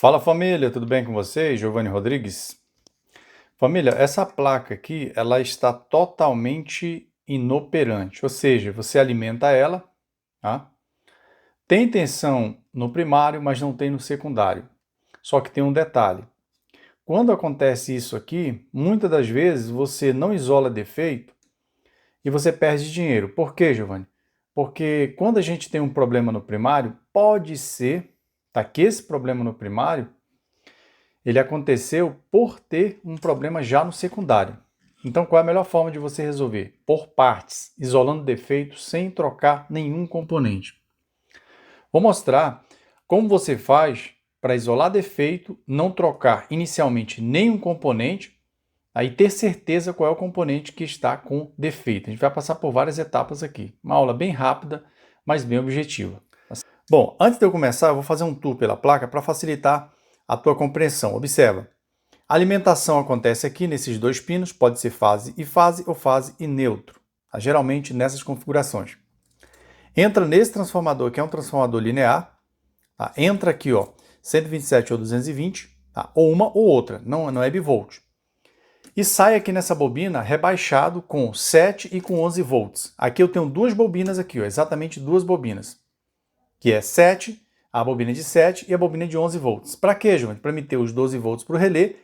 Fala família, tudo bem com vocês? Giovanni Rodrigues. Família, essa placa aqui, ela está totalmente inoperante, ou seja, você alimenta ela, tá? Tem tensão no primário, mas não tem no secundário. Só que tem um detalhe. Quando acontece isso aqui, muitas das vezes você não isola defeito e você perde dinheiro. Por quê, Giovanni? Porque quando a gente tem um problema no primário, pode ser, tá, que esse problema no primário ele aconteceu por ter um problema já no secundário. Então, qual é a melhor forma de você resolver? Por partes, isolando defeitos sem trocar nenhum componente. Vou mostrar como você faz para isolar defeito, não trocar inicialmente nenhum componente, aí ter certeza qual é o componente que está com defeito. A gente vai passar por várias etapas aqui. Uma aula bem rápida, mas bem objetiva. Bom, antes de eu começar, eu vou fazer um tour pela placa para facilitar a tua compreensão. Observa. A alimentação acontece aqui nesses dois pinos, pode ser fase e fase ou fase e neutro, tá? Geralmente nessas configurações. Entra nesse transformador, que é um transformador linear, tá? Entra aqui, ó, 127 ou 220, tá? Ou uma ou outra, não é bivolt. E sai aqui nessa bobina rebaixado com 7 e com 11 volts. Aqui eu tenho duas bobinas aqui, ó, exatamente duas bobinas, que é 7, a bobina de 7 e a bobina de 11 volts. Para quê, João? Para me ter os 12 volts para o relé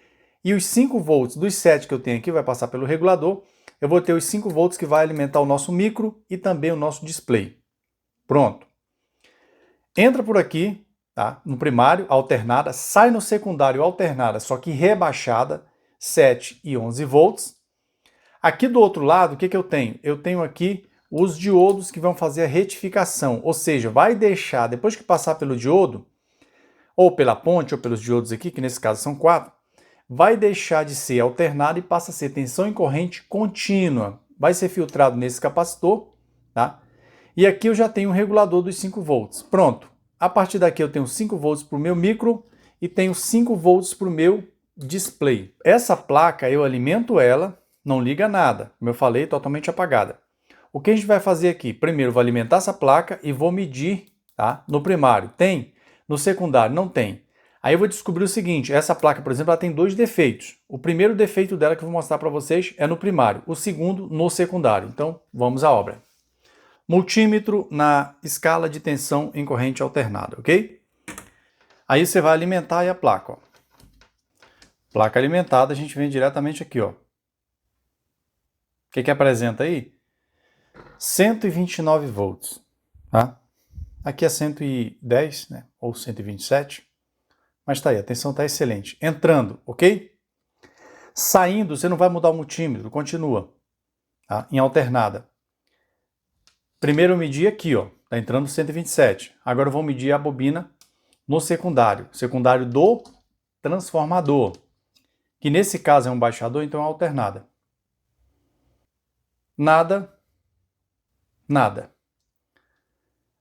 e os 5 volts dos 7 que eu tenho aqui vai passar pelo regulador. Eu vou ter os 5 volts que vai alimentar o nosso micro e também o nosso display. Pronto. Entra por aqui, tá? No primário, alternada, sai no secundário, alternada, só que rebaixada, 7 e 11 volts. Aqui do outro lado, o que eu tenho? Eu tenho aqui os diodos que vão fazer a retificação, ou seja, vai deixar, depois que passar pelo diodo, ou pela ponte, ou pelos diodos aqui, que nesse caso são 4, vai deixar de ser alternado e passa a ser tensão em corrente contínua. Vai ser filtrado nesse capacitor, tá? E aqui eu já tenho o regulador dos 5 volts. Pronto. A partir daqui eu tenho 5 volts para o meu micro e tenho 5 volts para o meu display. Essa placa eu alimento ela, não liga nada. Como eu falei, totalmente apagada. O que a gente vai fazer aqui? Primeiro eu vou alimentar essa placa e vou medir, tá? No primário tem, no secundário não tem. Aí eu vou descobrir o seguinte, essa placa, por exemplo, ela tem dois defeitos. O primeiro defeito dela que eu vou mostrar para vocês é no primário, o segundo no secundário. Então, vamos à obra. Multímetro na escala de tensão em corrente alternada, ok? Aí você vai alimentar aí a placa, ó. Placa alimentada, a gente vem diretamente aqui, ó. O que apresenta aí? 129 volts, tá? Aqui é 110, né? Ou 127. Mas tá aí, a tensão tá excelente. Entrando, ok? Saindo, você não vai mudar o multímetro, continua, tá? Em alternada. Primeiro eu medi aqui, ó, tá entrando 127. Agora eu vou medir a bobina no secundário do transformador, que nesse caso é um baixador, então é alternada. Nada, nada.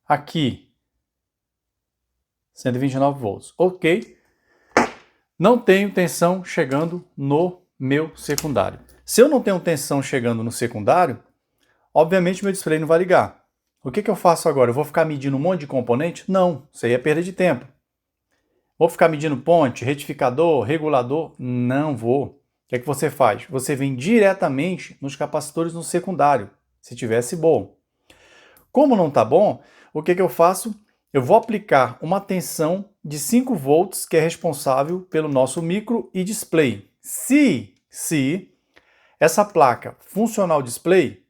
Aqui, 129 volts, ok. Não tenho tensão chegando no meu secundário. Se eu não tenho tensão chegando no secundário, obviamente meu display não vai ligar. O que eu faço agora? Eu vou ficar medindo um monte de componente? Não, isso aí é perda de tempo. Vou ficar medindo ponte, retificador, regulador? Não vou. O que você faz? Você vem diretamente nos capacitores no secundário, se tivesse bom. Como não está bom, o que eu faço? Eu vou aplicar uma tensão de 5 volts, que é responsável pelo nosso micro e display. Se essa placa funcionar o display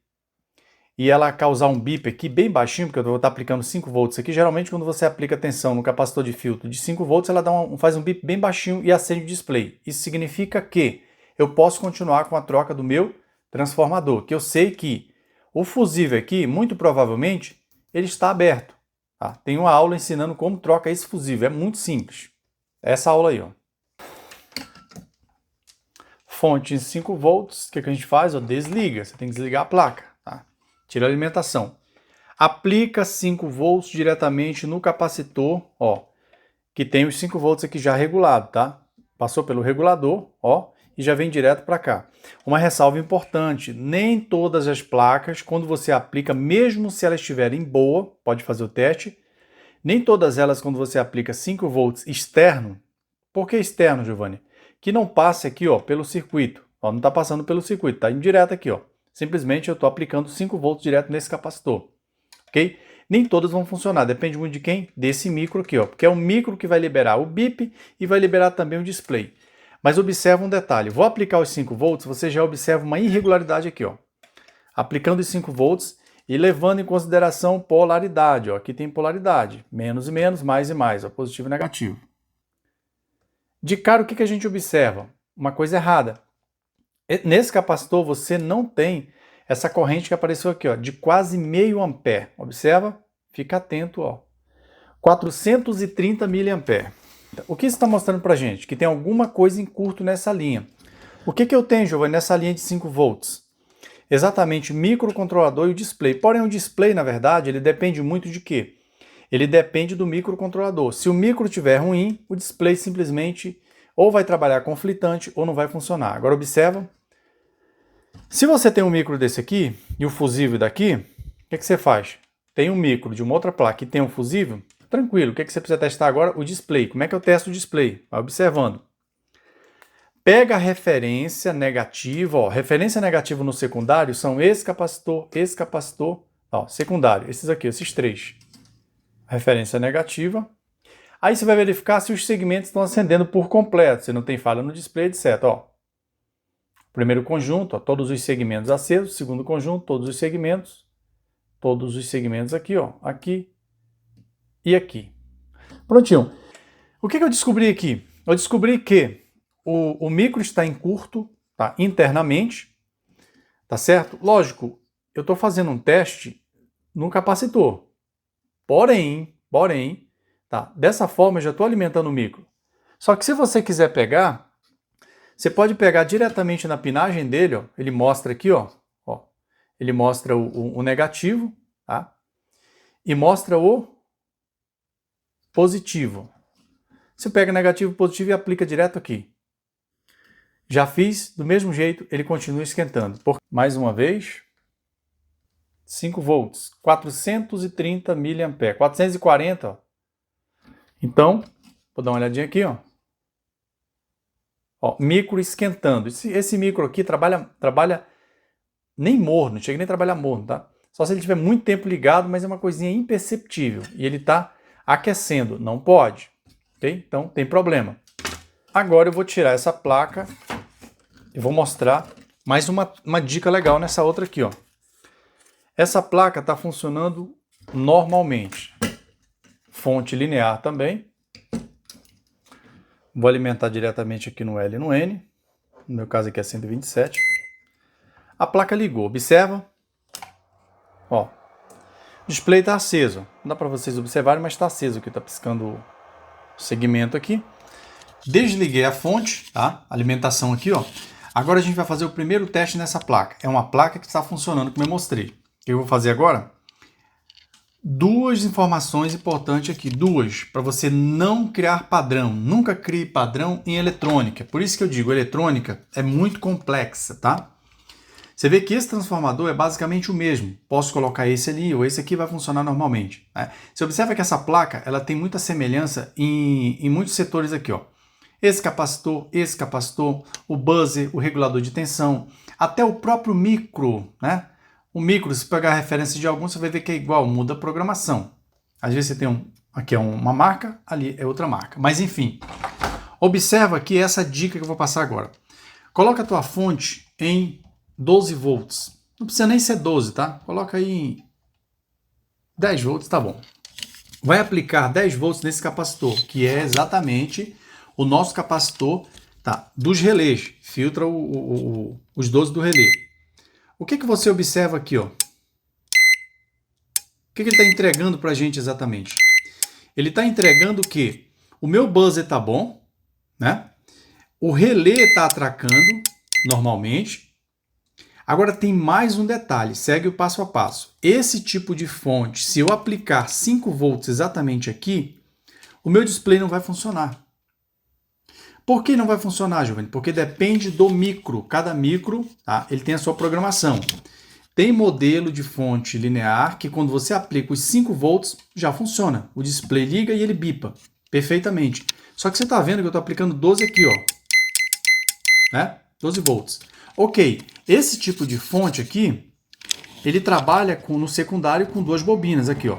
e ela causar um bip aqui bem baixinho, porque eu vou estar aplicando 5 volts aqui, geralmente quando você aplica tensão no capacitor de filtro de 5 volts, ela faz um bip bem baixinho e acende o display. Isso significa que eu posso continuar com a troca do meu transformador, que eu sei que o fusível aqui, muito provavelmente, ele está aberto. Tá? Tem uma aula ensinando como troca esse fusível, é muito simples. Essa aula aí, ó. Fonte em 5 volts, o que a gente faz? Ó, desliga, você tem que desligar a placa. Tá? Tira a alimentação. Aplica 5 volts diretamente no capacitor, ó, que tem os 5 volts aqui já regulado, tá? Passou pelo regulador, ó, e já vem direto para cá. Uma ressalva importante, nem todas as placas, quando você aplica, mesmo se elas estiverem boa, pode fazer o teste, nem todas elas, quando você aplica 5 volts externo, Por que externo, Giovanni? Que não passe aqui, ó, pelo circuito. Ó, não está passando pelo circuito, está indo direto aqui, ó. Simplesmente eu estou aplicando 5 volts direto nesse capacitor, ok? Nem todas vão funcionar, depende muito de quem? Desse micro aqui, ó, porque é o micro que vai liberar o bip e vai liberar também o display. Mas observa um detalhe, vou aplicar os 5 volts, você já observa uma irregularidade aqui, ó. Aplicando os 5 volts e levando em consideração polaridade, ó. Aqui tem polaridade, menos e menos, mais e mais, ó, positivo e negativo. De cara, o que a gente observa? Uma coisa errada. Nesse capacitor você não tem essa corrente que apareceu aqui, ó, de quase meio ampere. Observa? Fica atento, ó. 430 miliamperes. O que isso está mostrando para a gente? Que tem alguma coisa em curto nessa linha. O que eu tenho, Giovanni, nessa linha de 5 volts? Exatamente, microcontrolador e o display. Porém, o display, na verdade, ele depende muito de quê? Ele depende do microcontrolador. Se o micro estiver ruim, o display simplesmente ou vai trabalhar conflitante ou não vai funcionar. Agora observa. Se você tem um micro desse aqui e o fusível daqui, o que você faz? Tem um micro de uma outra placa e tem um fusível, tranquilo. O que você precisa testar agora? O display. Como é que eu testo o display? Vai observando. Pega a referência negativa, ó. Referência negativa no secundário são esse capacitor, ó, secundário, esses aqui, esses três. Referência negativa. Aí você vai verificar se os segmentos estão acendendo por completo, se não tem falha no display, etc. Ó. Primeiro conjunto, ó, todos os segmentos acesos. Segundo conjunto, todos os segmentos aqui, ó, aqui e aqui. Prontinho. O que eu descobri aqui? Eu descobri que o micro está em curto, tá, internamente, tá certo? Lógico, eu estou fazendo um teste no capacitor. Porém, tá, dessa forma eu já estou alimentando o micro. Só que se você quiser pegar, você pode pegar diretamente na pinagem dele, ó, ele mostra aqui, ó, ele mostra o negativo, tá? E mostra o positivo. Você pega negativo e positivo e aplica direto aqui. Já fiz, do mesmo jeito, ele continua esquentando. Mais uma vez, 5 volts, 430 miliamperes, 440, ó. Então, vou dar uma olhadinha aqui, ó. Ó, micro esquentando. Esse micro aqui trabalha nem morno, não chega nem a trabalhar morno, tá? Só se ele tiver muito tempo ligado, mas é uma coisinha imperceptível. E ele está aquecendo, não pode, ok? Então, tem problema. Agora eu vou tirar essa placa e vou mostrar mais uma dica legal nessa outra aqui, ó. Essa placa está funcionando normalmente. Fonte linear também. Vou alimentar diretamente aqui no L e no N. No meu caso aqui é 127. A placa ligou. Observa. Ó. O display está aceso. Não dá para vocês observarem, mas está aceso aqui. Está piscando o segmento aqui. Desliguei a fonte, tá? Alimentação aqui, ó. Agora a gente vai fazer o primeiro teste nessa placa. É uma placa que está funcionando, como eu mostrei. O que eu vou fazer agora? Duas informações importantes aqui. Duas, para você não criar padrão. Nunca crie padrão em eletrônica. Por isso que eu digo, eletrônica é muito complexa, tá? Você vê que esse transformador é basicamente o mesmo. Posso colocar esse ali ou esse aqui vai funcionar normalmente, né? Você observa que essa placa ela tem muita semelhança em muitos setores aqui, ó. Esse capacitor, o buzzer, o regulador de tensão, até o próprio micro, né? O micro, se pegar a referência de algum, você vai ver que é igual, muda a programação. Às vezes você tem aqui é uma marca, ali é outra marca. Mas enfim, observa aqui essa dica que eu vou passar agora. Coloca a tua fonte em 12 volts. Não precisa nem ser 12, tá? Coloca aí em 10 volts, tá bom. Vai aplicar 10 volts nesse capacitor, que é exatamente o nosso capacitor, tá, dos relés. Filtra os 12 do relé. O que você observa aqui, ó? O que ele está entregando para a gente exatamente? Ele está entregando que o meu buzzer está bom, né? O relé está atracando normalmente. Agora tem mais um detalhe, segue o passo a passo. Esse tipo de fonte, se eu aplicar 5 volts exatamente aqui, o meu display não vai funcionar. Por que não vai funcionar, Giovanni? Porque depende do micro. Cada micro, tá, ele tem a sua programação. Tem modelo de fonte linear que quando você aplica os 5 volts já funciona. O display liga e ele bipa perfeitamente. Só que você está vendo que eu estou aplicando 12 aqui, ó. Né? 12 volts. Ok, esse tipo de fonte aqui, ele trabalha no secundário com duas bobinas aqui, ó.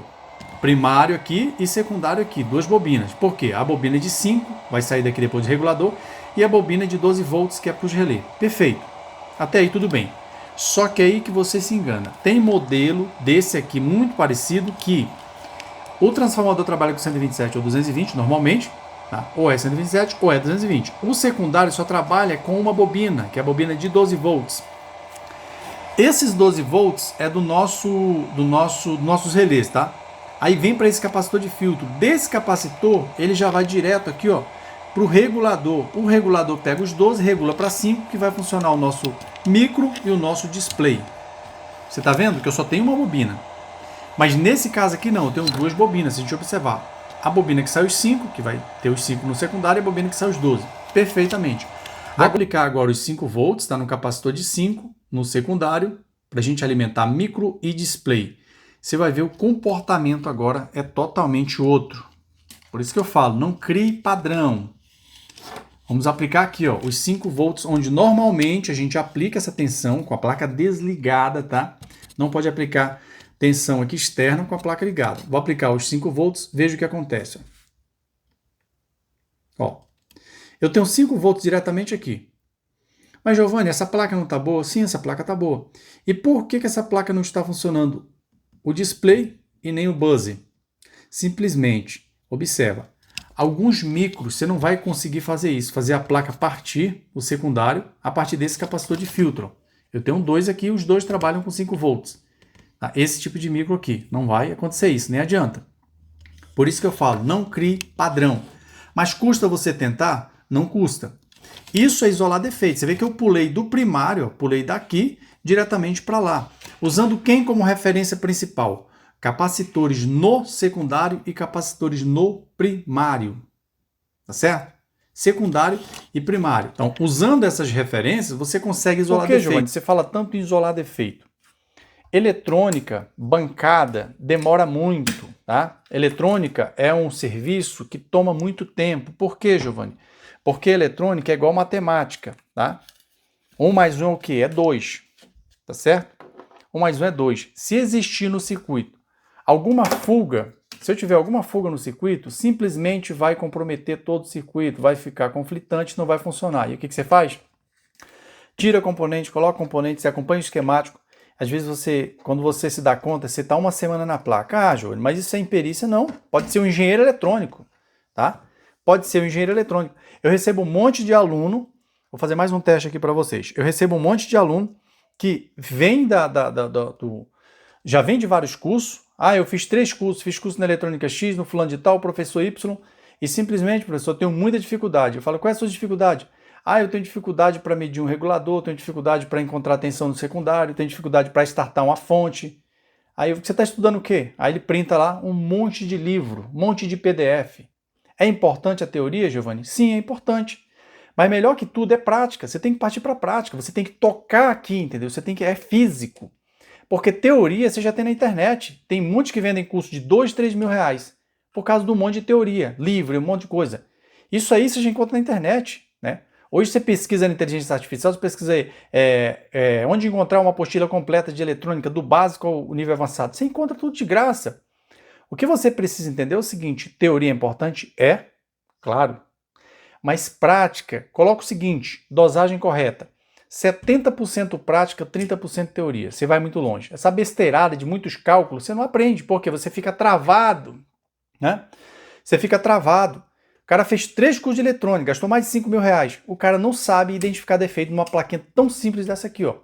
Primário aqui e secundário aqui, duas bobinas. Por quê? A bobina de 5 vai sair daqui depois do regulador e a bobina de 12 volts que é para os relés. Perfeito. Até aí tudo bem. Só que é aí que você se engana. Tem modelo desse aqui muito parecido que o transformador trabalha com 127 ou 220 normalmente, tá? Ou é 127 ou é 220. O secundário só trabalha com uma bobina, que é a bobina de 12 volts. Esses 12 volts é dos nossos relés, tá? Aí vem para esse capacitor de filtro. Desse capacitor, ele já vai direto aqui, ó, para o regulador. O regulador pega os 12, regula para 5, que vai funcionar o nosso micro e o nosso display. Você está vendo que eu só tenho uma bobina. Mas nesse caso aqui não, eu tenho duas bobinas, se a gente observar. A bobina que sai os 5, que vai ter os 5 no secundário, e a bobina que sai os 12. Perfeitamente. Vou aplicar agora os 5 volts, está no capacitor de 5, no secundário, para a gente alimentar micro e display. Você vai ver o comportamento agora é totalmente outro. Por isso que eu falo, não crie padrão. Vamos aplicar aqui, ó, os 5 volts, onde normalmente a gente aplica essa tensão com a placa desligada, tá? Não pode aplicar tensão aqui externa com a placa ligada. Vou aplicar os 5 volts, veja o que acontece. Ó, eu tenho 5 volts diretamente aqui. Mas, Giovanni, essa placa não está boa? Sim, essa placa está boa. E por que essa placa não está funcionando? O display e nem o buzzer. Simplesmente, observa, alguns micros você não vai conseguir fazer isso, fazer a placa partir, o secundário, a partir desse capacitor de filtro. Eu tenho dois aqui, os dois trabalham com 5 volts. Tá? Esse tipo de micro aqui, não vai acontecer isso, nem adianta. Por isso que eu falo, não crie padrão. Mas custa você tentar? Não custa. Isso é isolar defeito. Você vê que eu pulei do primário, pulei daqui diretamente para lá. Usando quem como referência principal? Capacitores no secundário e capacitores no primário. Tá certo? Secundário e primário. Então, usando essas referências, você consegue isolar defeito. Giovanni, você fala tanto em isolar defeito. Eletrônica, bancada, demora muito. Tá? Eletrônica é um serviço que toma muito tempo. Por quê, Giovanni? Porque eletrônica é igual matemática. Tá? 1 mais 1 é o quê? É 2. Tá certo? 1 mais 1 é 2. Se existir no circuito alguma fuga, se eu tiver alguma fuga no circuito, simplesmente vai comprometer todo o circuito, vai ficar conflitante, não vai funcionar. E o que você faz? Tira componente, coloca componente, você acompanha o esquemático. Às vezes quando você se dá conta, você está uma semana na placa. Ah, Júlio, mas isso é imperícia? Não. Pode ser um engenheiro eletrônico, tá? Pode ser um engenheiro eletrônico. Eu recebo um monte de aluno, vou fazer mais um teste aqui para vocês. Eu recebo um monte de aluno que vem já vem de vários cursos. Ah, eu fiz 3 cursos, fiz curso na eletrônica X, no fulano de tal, professor Y, e simplesmente, professor, eu tenho muita dificuldade. Eu falo, qual é a sua dificuldade? Ah, eu tenho dificuldade para medir um regulador, tenho dificuldade para encontrar tensão no secundário, tenho dificuldade para startar uma fonte. Aí você está estudando o quê? Aí ele printa lá um monte de livro, um monte de PDF. É importante a teoria, Giovanni? Sim, é importante. Mas melhor que tudo é prática. Você tem que partir para a prática, você tem que tocar aqui, entendeu? É físico. Porque teoria você já tem na internet. Tem muitos que vendem curso de 2, 3 mil reais por causa do monte de teoria, livro, um monte de coisa. Isso aí você já encontra na internet, né? Hoje você pesquisa na inteligência artificial, você pesquisa aí, onde encontrar uma apostila completa de eletrônica, do básico ao nível avançado. Você encontra tudo de graça. O que você precisa entender é o seguinte, teoria é importante? É, claro. Mas prática, coloca o seguinte, dosagem correta. 70% prática, 30% teoria. Você vai muito longe. Essa besteirada de muitos cálculos, você não aprende, porque você fica travado, né? Você fica travado. O cara fez 3 cursos de eletrônica, gastou mais de 5 mil reais. O cara não sabe identificar defeito numa plaquinha tão simples dessa aqui, ó.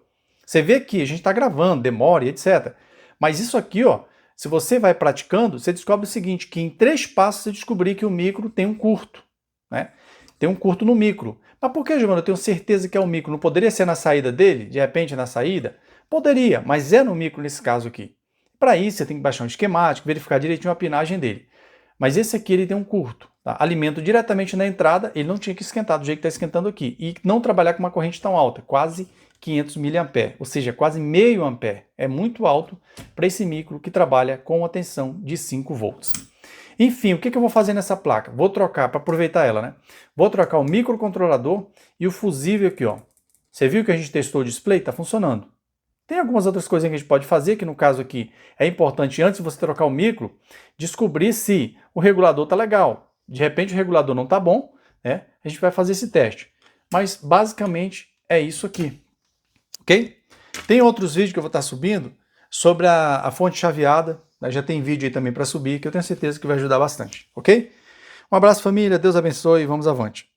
Você vê que a gente está gravando, demora e etc. Mas isso aqui, ó, se você vai praticando, você descobre o seguinte, que em 3 passos você descobrir que o micro tem um curto, né? Tem um curto no micro. Mas por que, Giovanni? Eu tenho certeza que é o micro. Não poderia ser na saída dele? De repente na saída? Poderia, mas é no micro nesse caso aqui. Para isso você tem que baixar um esquemático, verificar direitinho a pinagem dele. Mas esse aqui ele tem um curto. Tá? Alimento diretamente na entrada, ele não tinha que esquentar do jeito que está esquentando aqui. E não trabalhar com uma corrente tão alta, quase 500 mA, ou seja, quase meio ampere. É muito alto para esse micro que trabalha com a tensão de 5 volts. Enfim, o que eu vou fazer nessa placa? Vou trocar, para aproveitar ela, né? Vou trocar o microcontrolador e o fusível aqui, ó. Você viu que a gente testou o display? Está funcionando. Tem algumas outras coisas que a gente pode fazer, que no caso aqui é importante, antes de você trocar o micro, descobrir se o regulador está legal. De repente o regulador não está bom, né? A gente vai fazer esse teste. Mas basicamente é isso aqui, ok? Tem outros vídeos que eu vou estar subindo sobre a fonte chaveada, né? Já tem vídeo aí também para subir, que eu tenho certeza que vai ajudar bastante, ok? Um abraço, família, Deus abençoe e vamos avante.